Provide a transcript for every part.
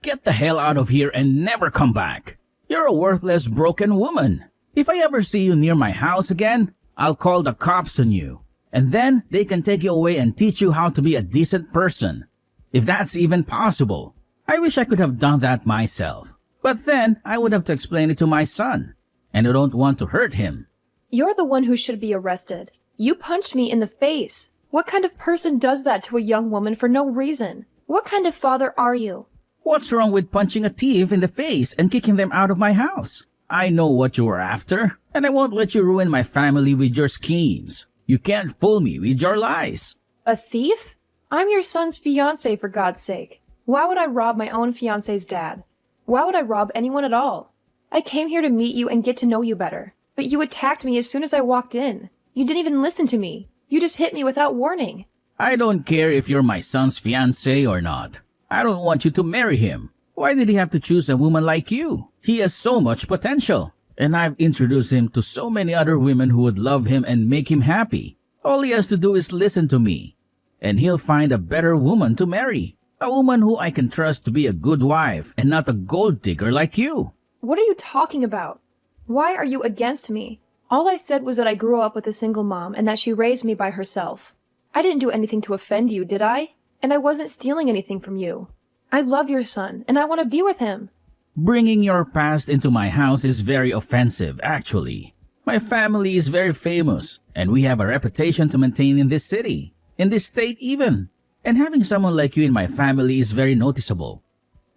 Get the hell out of here and never come back. You're a worthless, broken woman. If I ever see you near my house again, I'll call the cops on you. And then they can take you away and teach you how to be a decent person. If that's even possible. I wish I could have done that myself. But then I would have to explain it to my son. And I don't want to hurt him. You're the one who should be arrested. You punched me in the face. What kind of person does that to a young woman for no reason? What kind of father are you? What's wrong with punching a thief in the face and kicking them out of my house? I know what you were after, and I won't let you ruin my family with your schemes. You can't fool me with your lies. A thief? I'm your son's fiancé, for God's sake. Why would I rob my own fiancé's dad? Why would I rob anyone at all? I came here to meet you and get to know you better, but you attacked me as soon as I walked in. You didn't even listen to me. You just hit me without warning. I don't care if you're my son's fiancé or not. I don't want you to marry him. Why did he have to choose a woman like you? He has so much potential. And I've introduced him to so many other women who would love him and make him happy. All he has to do is listen to me. And he'll find a better woman to marry. A woman who I can trust to be a good wife and not a gold digger like you. What are you talking about? Why are you against me? All I said was that I grew up with a single mom and that she raised me by herself. I didn't do anything to offend you, did I? And I wasn't stealing anything from you. I love your son, and I want to be with him. Bringing your past into my house is very offensive, actually. My family is very famous, and we have a reputation to maintain in this city, in this state even. And having someone like you in my family is very noticeable.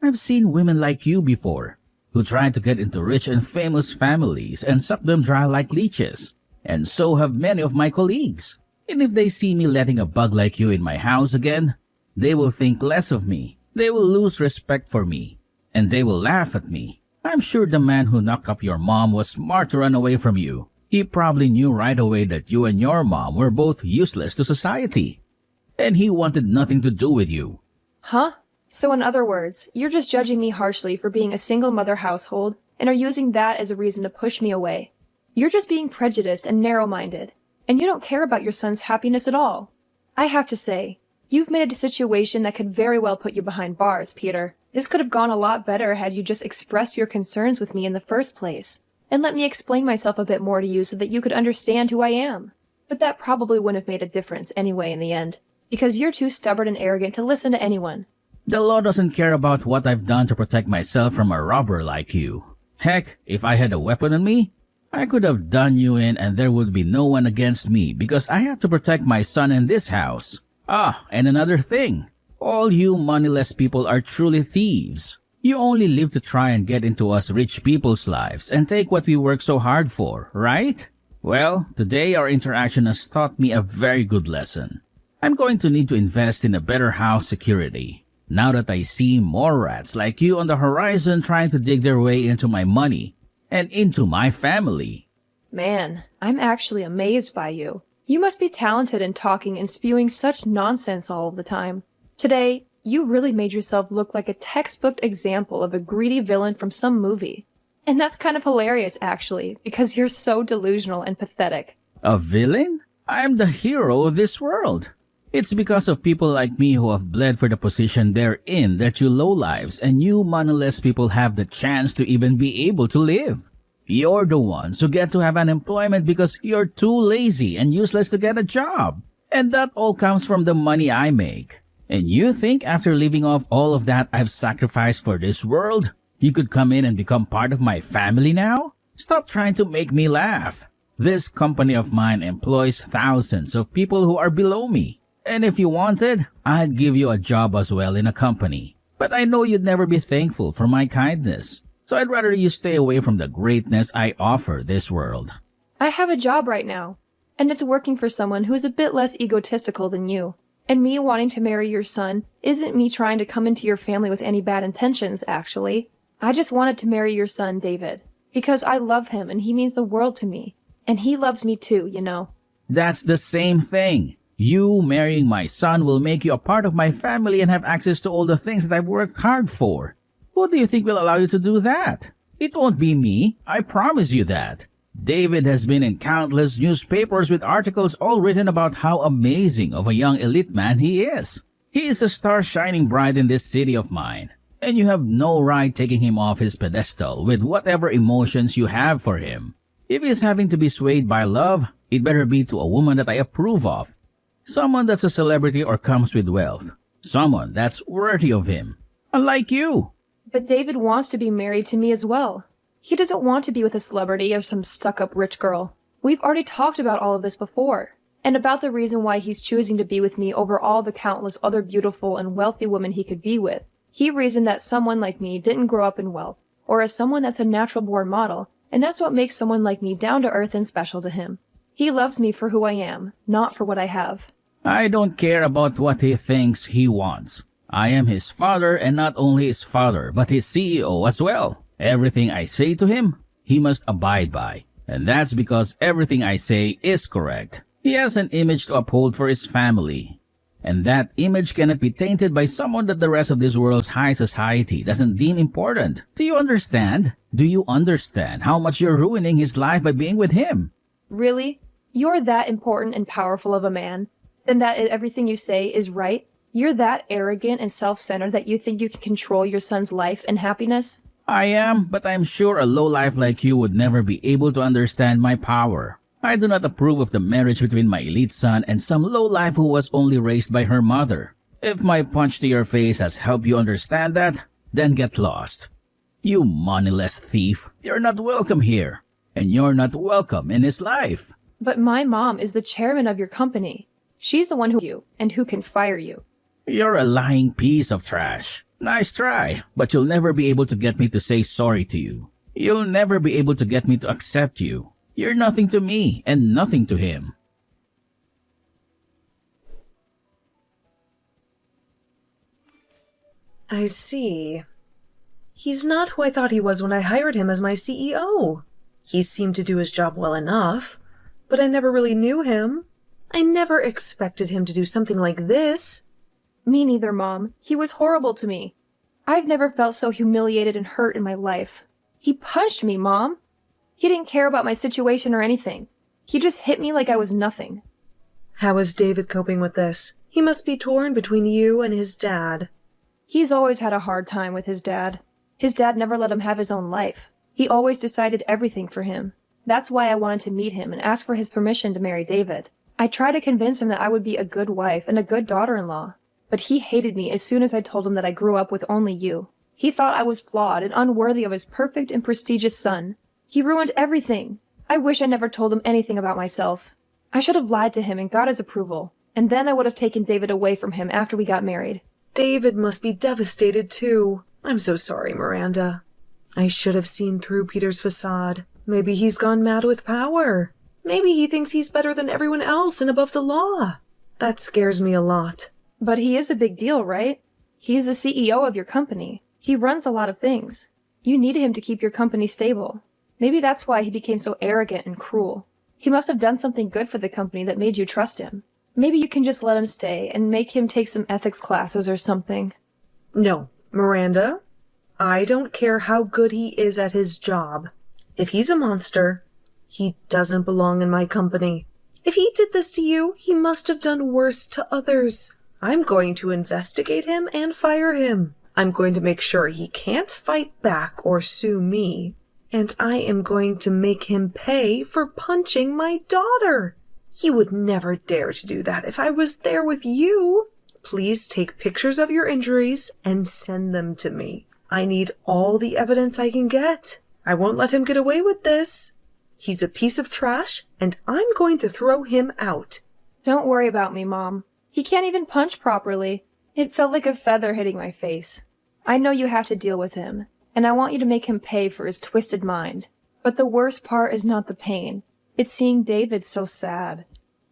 I've seen women like you before, who try to get into rich and famous families and suck them dry like leeches. And so have many of my colleagues. And if they see me letting a bug like you in my house again, they will think less of me. They will lose respect for me. And they will laugh at me. I'm sure the man who knocked up your mom was smart to run away from you. He probably knew right away that you and your mom were both useless to society. And he wanted nothing to do with you. Huh? So in other words, you're just judging me harshly for being a single mother household and are using that as a reason to push me away. You're just being prejudiced and narrow-minded. And you don't care about your son's happiness at all. I have to say, you've made a situation that could very well put you behind bars, Peter. This could have gone a lot better had you just expressed your concerns with me in the first place, and let me explain myself a bit more to you so that you could understand who I am. But that probably wouldn't have made a difference anyway in the end, because you're too stubborn and arrogant to listen to anyone. The law doesn't care about what I've done to protect myself from a robber like you. Heck, if I had a weapon on me, I could have done you in and there would be no one against me because I have to protect my son in this house. Ah, and another thing. All you moneyless people are truly thieves. You only live to try and get into us rich people's lives and take what we work so hard for, right? Well, today our interaction has taught me a very good lesson. I'm going to need to invest in a better house security. Now that I see more rats like you on the horizon trying to dig their way into my money and into my family. Man, I'm actually amazed by you. You must be talented in talking and spewing such nonsense all of the time. Today, you really made yourself look like a textbook example of a greedy villain from some movie. And that's kind of hilarious, actually, because you're so delusional and pathetic. A villain? I'm the hero of this world. It's because of people like me who have bled for the position they're in that you lowlives and you moneyless people have the chance to even be able to live. You're the ones who get to have unemployment because you're too lazy and useless to get a job. And that all comes from the money I make. And you think after leaving off all of that I've sacrificed for this world, you could come in and become part of my family now? Stop trying to make me laugh. This company of mine employs thousands of people who are below me. And if you wanted, I'd give you a job as well in a company. But I know you'd never be thankful for my kindness. So I'd rather you stay away from the greatness I offer this world. I have a job right now, and it's working for someone who is a bit less egotistical than you. And me wanting to marry your son isn't me trying to come into your family with any bad intentions, actually. I just wanted to marry your son, David, because I love him and he means the world to me. And he loves me too, you know. That's the same thing. You marrying my son will make you a part of my family and have access to all the things that I've worked hard for. Who do you think will allow you to do that? It won't be me, I promise you that. David has been in countless newspapers with articles all written about how amazing of a young elite man he is. He is a star shining bright in this city of mine. and you have no right taking him off his pedestal with whatever emotions you have for him. If he's having to be swayed by love, it better be to a woman that I approve of. Someone that's a celebrity or comes with wealth. Someone that's worthy of him. Unlike you. But David wants to be married to me as well. He doesn't want to be with a celebrity or some stuck-up rich girl. We've already talked about all of this before, and about the reason why he's choosing to be with me over all the countless other beautiful and wealthy women he could be with. He reasoned that someone like me didn't grow up in wealth, or as someone that's a natural-born model, and that's what makes someone like me down-to-earth and special to him. He loves me for who I am, not for what I have. I don't care about what he thinks he wants. I am his father, and not only his father, but his CEO as well. Everything I say to him, he must abide by. And that's because everything I say is correct. He has an image to uphold for his family. And that image cannot be tainted by someone that the rest of this world's high society doesn't deem important. Do you understand? Do you understand how much you're ruining his life by being with him? Really? You're that important and powerful of a man? Then that everything you say is right? You're that arrogant and self-centered that you think you can control your son's life and happiness? I am, but I'm sure a lowlife like you would never be able to understand my power. I do not approve of the marriage between my elite son and some lowlife who was only raised by her mother. If my punch to your face has helped you understand that, then get lost. You moneyless thief, you're not welcome here, and you're not welcome in his life. But my mom is the chairman of your company. She's the one who can fire you. You're a lying piece of trash. Nice try, but you'll never be able to get me to say sorry to you. You'll never be able to get me to accept you. You're nothing to me and nothing to him. I see. He's not who I thought he was when I hired him as my CEO. He seemed to do his job well enough, but I never really knew him. I never expected him to do something like this. Me neither, Mom. He was horrible to me. I've never felt so humiliated and hurt in my life. He punched me, Mom. He didn't care about my situation or anything. He just hit me like I was nothing. How is David coping with this? He must be torn between you and his dad. He's always had a hard time with his dad. His dad never let him have his own life. He always decided everything for him. That's why I wanted to meet him and ask for his permission to marry David. I tried to convince him that I would be a good wife and a good daughter-in-law. But he hated me as soon as I told him that I grew up with only you. He thought I was flawed and unworthy of his perfect and prestigious son. He ruined everything. I wish I never told him anything about myself. I should have lied to him and got his approval, and then I would have taken David away from him after we got married. David must be devastated, too. I'm so sorry, Miranda. I should have seen through Peter's facade. Maybe he's gone mad with power. Maybe he thinks he's better than everyone else and above the law. That scares me a lot. But he is a big deal, right? He's the CEO of your company. He runs a lot of things. You need him to keep your company stable. Maybe that's why he became so arrogant and cruel. He must have done something good for the company that made you trust him. Maybe you can just let him stay and make him take some ethics classes or something. No, Miranda. I don't care how good he is at his job. If he's a monster, he doesn't belong in my company. If he did this to you, he must have done worse to others. I'm going to investigate him and fire him. I'm going to make sure he can't fight back or sue me. And I am going to make him pay for punching my daughter. He would never dare to do that if I was there with you. Please take pictures of your injuries and send them to me. I need all the evidence I can get. I won't let him get away with this. He's a piece of trash, and I'm going to throw him out. Don't worry about me, Mom. He can't even punch properly. It felt like a feather hitting my face. I know you have to deal with him, and I want you to make him pay for his twisted mind. But the worst part is not the pain. It's seeing David so sad.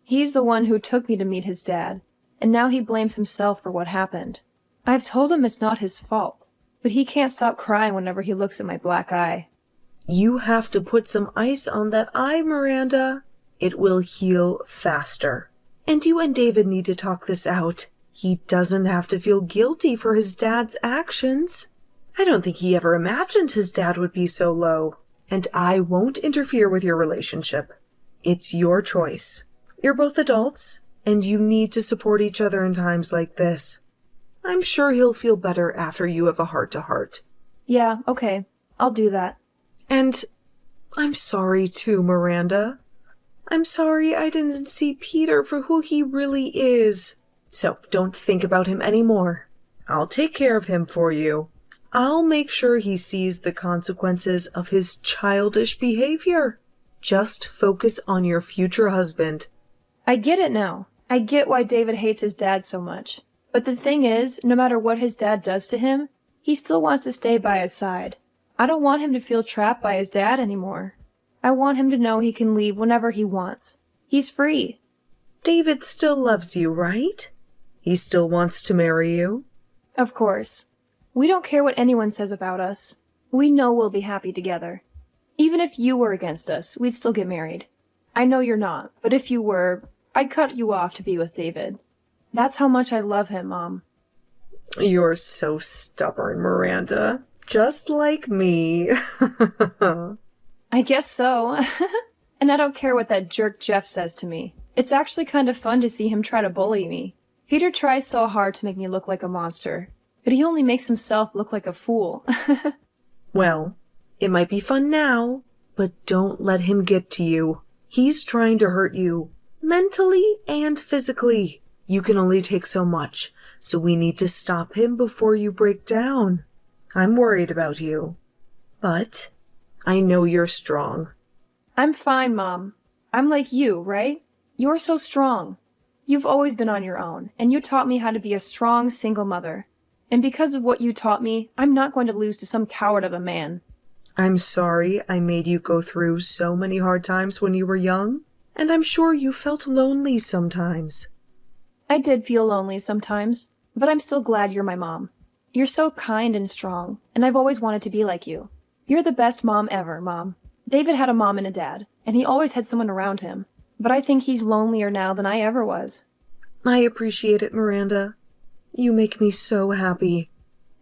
He's the one who took me to meet his dad, and now he blames himself for what happened. I've told him it's not his fault, but he can't stop crying whenever he looks at my black eye. You have to put some ice on that eye, Miranda. It will heal faster. And you and David need to talk this out. He doesn't have to feel guilty for his dad's actions. I don't think he ever imagined his dad would be so low. And I won't interfere with your relationship. It's your choice. You're both adults, and you need to support each other in times like this. I'm sure he'll feel better after you have a heart-to-heart. Yeah, okay. I'll do that. And I'm sorry too, Miranda. I'm sorry I didn't see Peter for who he really is. So don't think about him anymore. I'll take care of him for you. I'll make sure he sees the consequences of his childish behavior. Just focus on your future husband. I get it now. I get why David hates his dad so much. But the thing is, no matter what his dad does to him, he still wants to stay by his side. I don't want him to feel trapped by his dad anymore. I want him to know he can leave whenever he wants. He's free. David still loves you, right? He still wants to marry you? Of course. We don't care what anyone says about us. We know we'll be happy together. Even if you were against us, we'd still get married. I know you're not, but if you were, I'd cut you off to be with David. That's how much I love him, Mom. You're so stubborn, Miranda. Just like me. I guess so. And I don't care what that jerk Jeff says to me. It's actually kind of fun to see him try to bully me. Peter tries so hard to make me look like a monster, but he only makes himself look like a fool. Well, it might be fun now, but don't let him get to you. He's trying to hurt you, mentally and physically. You can only take so much, so we need to stop him before you break down. I'm worried about you, but I know you're strong. I'm fine, Mom. I'm like you, right? You're so strong. You've always been on your own, and you taught me how to be a strong single mother. And because of what you taught me, I'm not going to lose to some coward of a man. I'm sorry I made you go through so many hard times when you were young, and I'm sure you felt lonely sometimes. I did feel lonely sometimes, but I'm still glad you're my mom. You're so kind and strong, and I've always wanted to be like you. You're the best mom ever, Mom. David had a mom and a dad, and he always had someone around him. But I think he's lonelier now than I ever was. I appreciate it, Miranda. You make me so happy.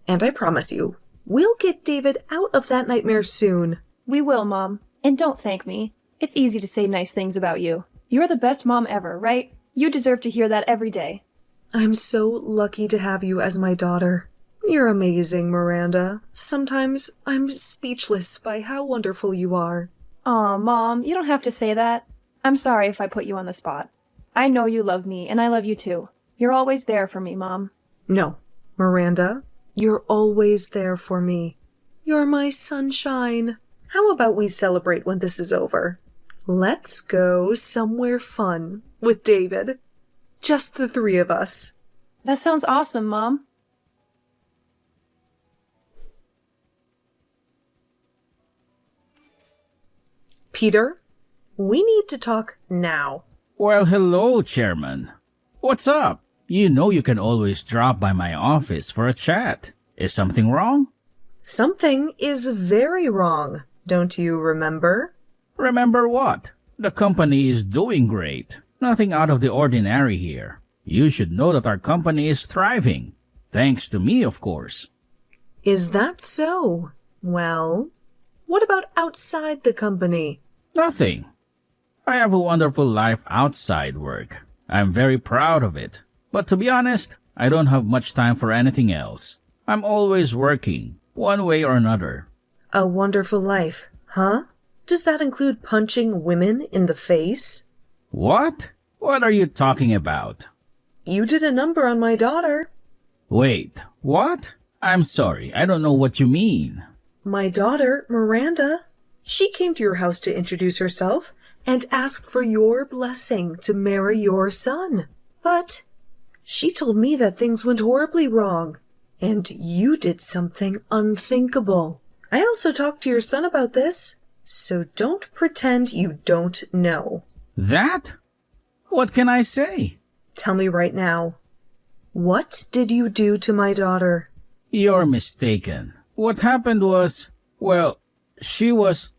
And I promise you, we'll get David out of that nightmare soon. We will, Mom. And don't thank me. It's easy to say nice things about you. You're the best mom ever, right? You deserve to hear that every day. I'm so lucky to have you as my daughter. You're amazing, Miranda. Sometimes I'm speechless by how wonderful you are. Aw, Mom, you don't have to say that. I'm sorry if I put you on the spot. I know you love me, and I love you too. You're always there for me, Mom. No, Miranda, you're always there for me. You're my sunshine. How about we celebrate when this is over? Let's go somewhere fun with David. Just the three of us. That sounds awesome, Mom. Peter, we need to talk now. Well, hello, Chairman. What's up? You know you can always drop by my office for a chat. Is something wrong? Something is very wrong, don't you remember? Remember what? The company is doing great. Nothing out of the ordinary here. You should know that our company is thriving. Thanks to me, of course. Is that so? Well, what about outside the company? Nothing. I have a wonderful life outside work. I'm very proud of it. But to be honest, I don't have much time for anything else. I'm always working, one way or another. A wonderful life, huh? Does that include punching women in the face? What? What are you talking about? You did a number on my daughter. Wait, what? I'm sorry, I don't know what you mean. My daughter, Miranda. She came to your house to introduce herself and ask for your blessing to marry your son. But she told me that things went horribly wrong, and you did something unthinkable. I also talked to your son about this, so don't pretend you don't know. That? What can I say? Tell me right now. What did you do to my daughter? You're mistaken. What happened was, well, she was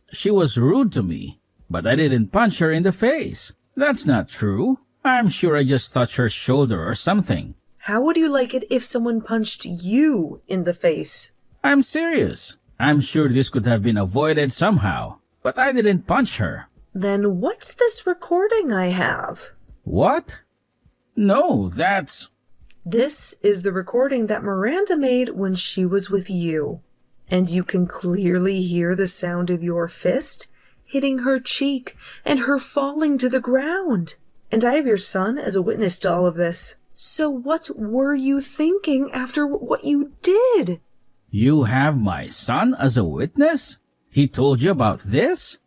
rude to me, but I didn't punch her in the face. That's not true. I'm sure I just touched her shoulder or something. How would you like it if someone punched you in the face? I'm serious. I'm sure this could have been avoided somehow, but I didn't punch her. Then what's this recording I have? What? No, that's... This is the recording that Miranda made when she was with you. And you can clearly hear the sound of your fist hitting her cheek and her falling to the ground. And I have your son as a witness to all of this. So what were you thinking after what you did? You have my son as a witness? He told you about this?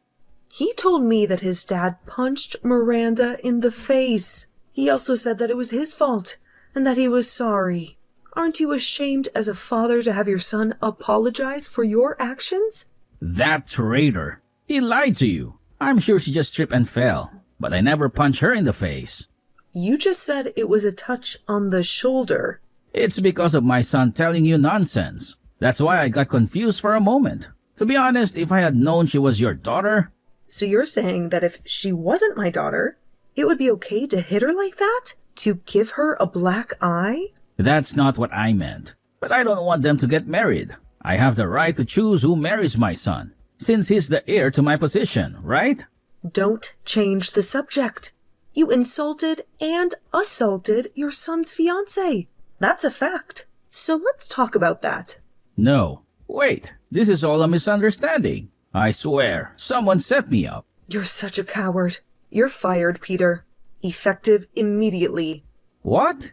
He told me that his dad punched Miranda in the face. He also said that it was his fault and that he was sorry. Aren't you ashamed as a father to have your son apologize for your actions? That traitor. He lied to you. I'm sure she just tripped and fell, but I never punched her in the face. You just said it was a touch on the shoulder. It's because of my son telling you nonsense. That's why I got confused for a moment. To be honest, if I had known she was your daughter... So you're saying that if she wasn't my daughter, it would be okay to hit her like that? To give her a black eye? That's not what I meant. But I don't want them to get married. I have the right to choose who marries my son, since he's the heir to my position, right? Don't change the subject. You insulted and assaulted your son's fiancée. That's a fact. So let's talk about that. No. Wait, this is all a misunderstanding. I swear, someone set me up. You're such a coward. You're fired, Peter. Effective immediately. What?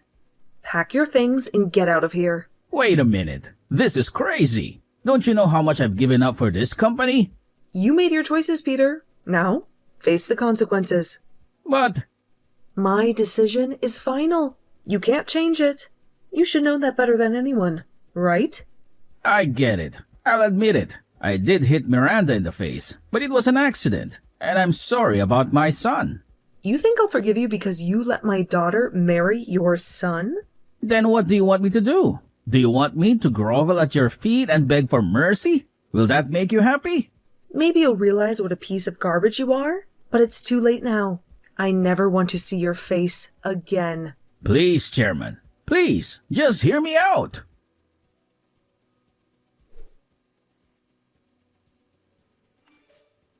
Pack your things and get out of here. Wait a minute. This is crazy. Don't you know how much I've given up for this company? You made your choices, Peter. Now, face the consequences. But... My decision is final. You can't change it. You should know that better than anyone, right? I get it. I'll admit it. I did hit Miranda in the face, but it was an accident, and I'm sorry about my son. You think I'll forgive you because you let my daughter marry your son? Then what do you want me to do? Do you want me to grovel at your feet and beg for mercy? Will that make you happy? Maybe you'll realize what a piece of garbage you are, but it's too late now. I never want to see your face again. Please, Chairman. Please, just hear me out.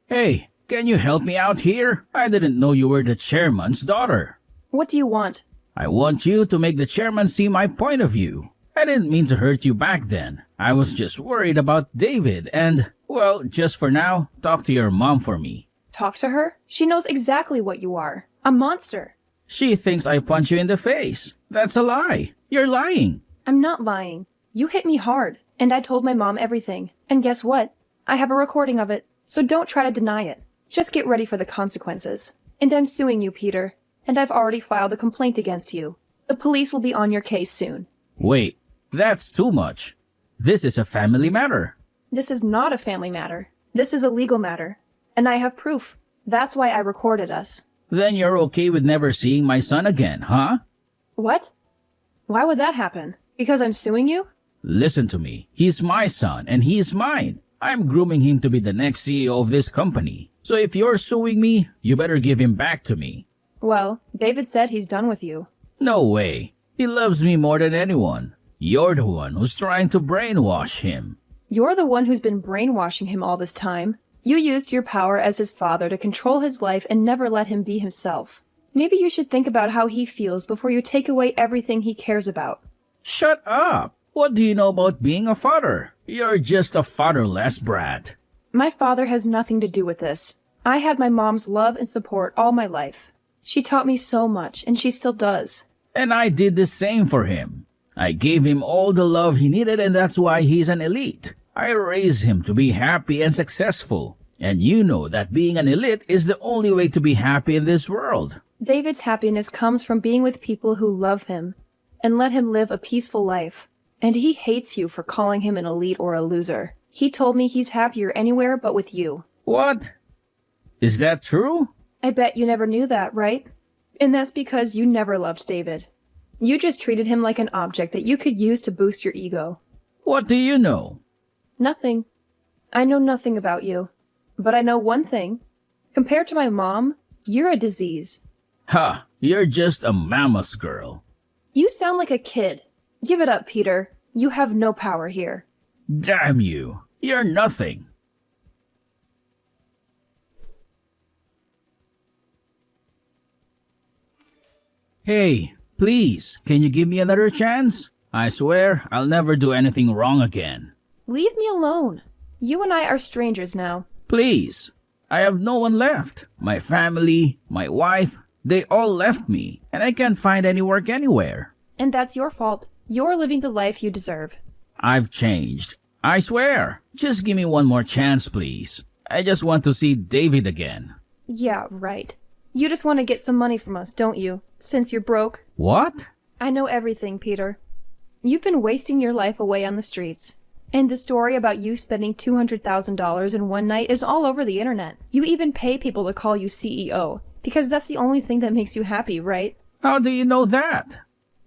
Hey, can you help me out here? I didn't know you were the chairman's daughter. What do you want? I want you to make the chairman see my point of view. I didn't mean to hurt you back then. I was just worried about David and, well, just for now, talk to your mom for me. Talk to her? She knows exactly what you are. A monster. She thinks I punch you in the face. That's a lie. You're lying. I'm not lying. You hit me hard, and I told my mom everything. And guess what? I have a recording of it. So don't try to deny it. Just get ready for the consequences. And I'm suing you, Peter. And I've already filed a complaint against you. The police will be on your case soon. Wait, that's too much. This is a family matter. This is not a family matter. This is a legal matter. And I have proof. That's why I recorded us. Then you're okay with never seeing my son again, huh? What? Why would that happen? Because I'm suing you? Listen to me. He's my son and he's mine. I'm grooming him to be the next CEO of this company. So if you're suing me, you better give him back to me. Well, David said he's done with you. No way. He loves me more than anyone. You're the one who's trying to brainwash him. You're the one who's been brainwashing him all this time. You used your power as his father to control his life and never let him be himself. Maybe you should think about how he feels before you take away everything he cares about. Shut up! What do you know about being a father? You're just a fatherless brat. My father has nothing to do with this. I had my mom's love and support all my life. She taught me so much, and she still does. And I did the same for him. I gave him all the love he needed, and that's why he's an elite. I raised him to be happy and successful. And you know that being an elite is the only way to be happy in this world. David's happiness comes from being with people who love him and let him live a peaceful life. And he hates you for calling him an elite or a loser. He told me he's happier anywhere but with you. What? Is that true? I bet you never knew that, right? And that's because you never loved David. You just treated him like an object that you could use to boost your ego. What do you know? Nothing. I know nothing about you. But I know one thing. Compared to my mom, you're a disease. Ha! You're just a mama's girl. You sound like a kid. Give it up, Peter. You have no power here. Damn you. You're nothing. Hey, Please, can you give me another chance? I swear I'll never do anything wrong again. Leave me alone. You and I are strangers now. Please. I have no one left. My family, my wife, they all left me, and I can't find any work anywhere. And that's your fault. You're living the life you deserve. I've changed. I swear. Just give me one more chance, please. I just want to see David again. Yeah, right. You just want to get some money from us, don't you? Since you're broke. What? I know everything, Peter. You've been wasting your life away on the streets. And the story about you spending $200,000 in one night is all over the internet. You even pay people to call you CEO, because that's the only thing that makes you happy, right? How do you know that?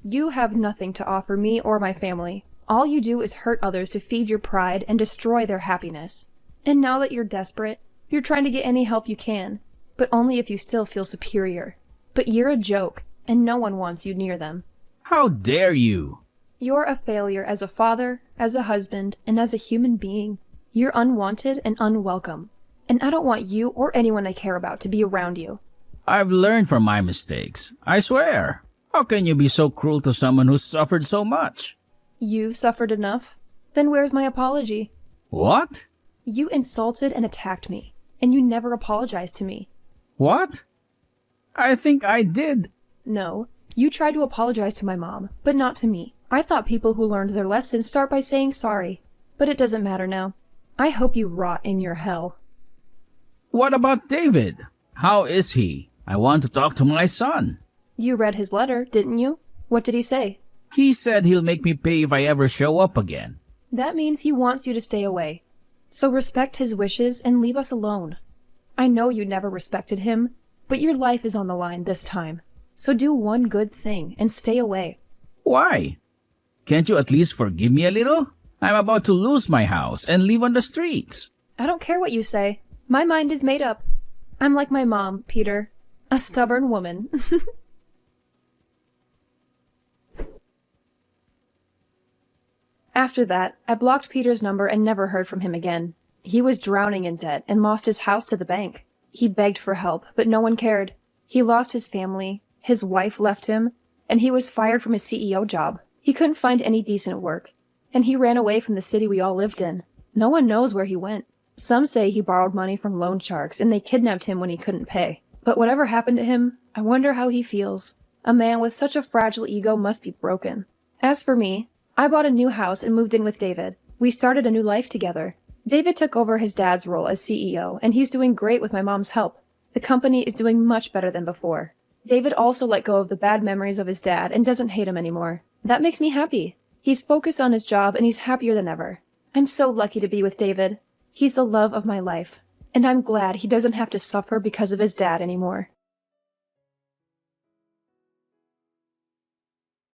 You have nothing to offer me or my family. All you do is hurt others to feed your pride and destroy their happiness. And now that you're desperate, you're trying to get any help you can, but only if you still feel superior. But you're a joke, and no one wants you near them. How dare you? You're a failure as a father, as a husband, and as a human being. You're unwanted and unwelcome. And I don't want you or anyone I care about to be around you. I've learned from my mistakes. I swear. How can you be so cruel to someone who's suffered so much? You suffered enough? Then where's my apology? What? You insulted and attacked me, and you never apologized to me. What? I think I did. No, you tried to apologize to my mom, but not to me. I thought people who learned their lessons start by saying sorry, but it doesn't matter now. I hope you rot in your hell. What about David? How is he? I want to talk to my son. You read his letter, didn't you? What did he say? He said he'll make me pay if I ever show up again. That means he wants you to stay away. So respect his wishes and leave us alone. I know you never respected him, but your life is on the line this time. So do one good thing and stay away. Why? Can't you at least forgive me a little? I'm about to lose my house and live on the streets. I don't care what you say. My mind is made up. I'm like my mom, Peter. A stubborn woman. After that, I blocked Peter's number and never heard from him again. He was drowning in debt and lost his house to the bank. He begged for help, but no one cared. He lost his family, his wife left him, and he was fired from his CEO job. He couldn't find any decent work, and he ran away from the city we all lived in. No one knows where he went. Some say he borrowed money from loan sharks and they kidnapped him when he couldn't pay. But whatever happened to him, I wonder how he feels. A man with such a fragile ego must be broken. As for me, I bought a new house and moved in with David. We started a new life together. David took over his dad's role as CEO, and he's doing great with my mom's help. The company is doing much better than before. David also let go of the bad memories of his dad and doesn't hate him anymore. That makes me happy. He's focused on his job and he's happier than ever. I'm so lucky to be with David. He's the love of my life. And I'm glad he doesn't have to suffer because of his dad anymore.